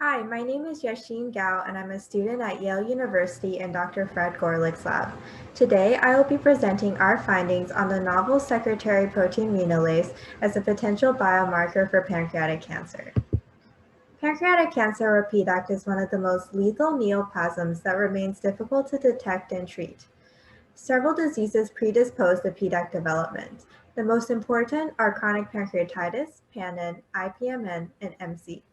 Hi, my name is Yasheen Gao, and I'm a student at Yale University in Dr. Fred Gorlick's lab. Today, I will be presenting our findings on the novel secretory protein renalase as a potential biomarker for pancreatic cancer. Pancreatic cancer, or PDAC, is one of the most lethal neoplasms that remains difficult to detect and treat. Several diseases predispose to PDAC development. The most important are chronic pancreatitis, PANN, IPMN, and MC.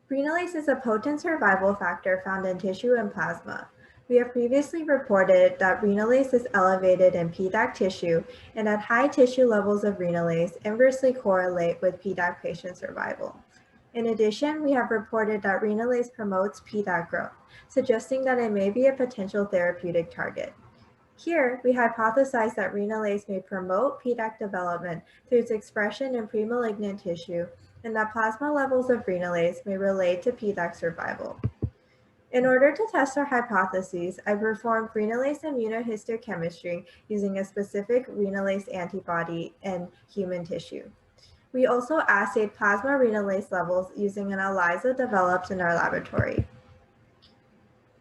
Renalase is a potent survival factor found in tissue and plasma. We have previously reported that renalase is elevated in PDAC tissue and that high tissue levels of renalase inversely correlate with PDAC patient survival. In addition, we have reported that renalase promotes PDAC growth, suggesting that it may be a potential therapeutic target. Here, we hypothesize that renalase may promote PDAC development through its expression in premalignant tissue, and that plasma levels of renalase may relate to PDAC survival. In order to test our hypotheses, I performed renalase immunohistochemistry using a specific renalase antibody in human tissue. We also assayed plasma renalase levels using an ELISA developed in our laboratory.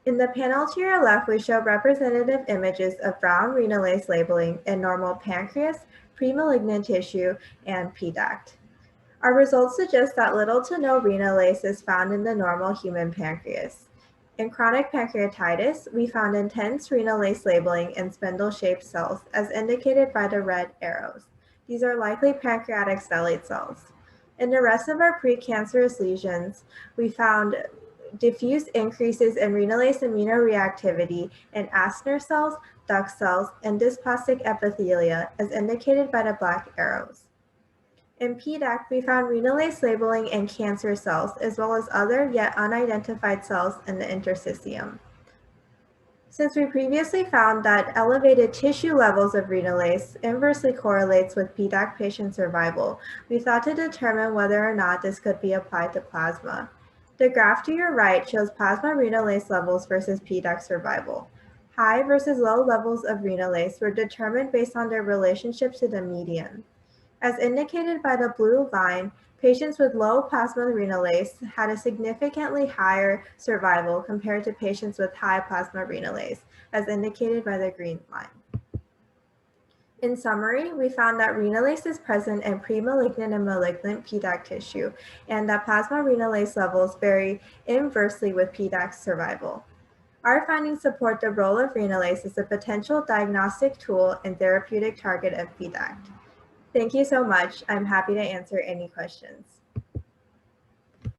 In the panel to your left, we show representative images of brown renalase labeling in normal pancreas, premalignant tissue, and PDAC. Our results suggest that little to no renalase is found in the normal human pancreas. In chronic pancreatitis, we found intense renalase labeling in spindle-shaped cells, as indicated by the red arrows. These are likely pancreatic stellate cells. In the rest of our precancerous lesions, we found diffuse increases in renalase immunoreactivity in Astner cells, duct cells, and dysplastic epithelia, as indicated by the black arrows. In PDAC, we found renalase labeling in cancer cells, as well as other yet unidentified cells in the interstitium. Since we previously found that elevated tissue levels of renalase inversely correlates with PDAC patient survival, we thought to determine whether or not this could be applied to plasma. The graph to your right shows plasma renalase levels versus PDAC survival. High versus low levels of renalase were determined based on their relationship to the median. As indicated by the blue line, patients with low plasma renalase had a significantly higher survival compared to patients with high plasma renalase, as indicated by the green line. In summary, we found that renalase is present in premalignant and malignant PDAC tissue, and that plasma renalase levels vary inversely with PDAC survival. Our findings support the role of renalase as a potential diagnostic tool and therapeutic target of PDAC. Thank you so much. I'm happy to answer any questions.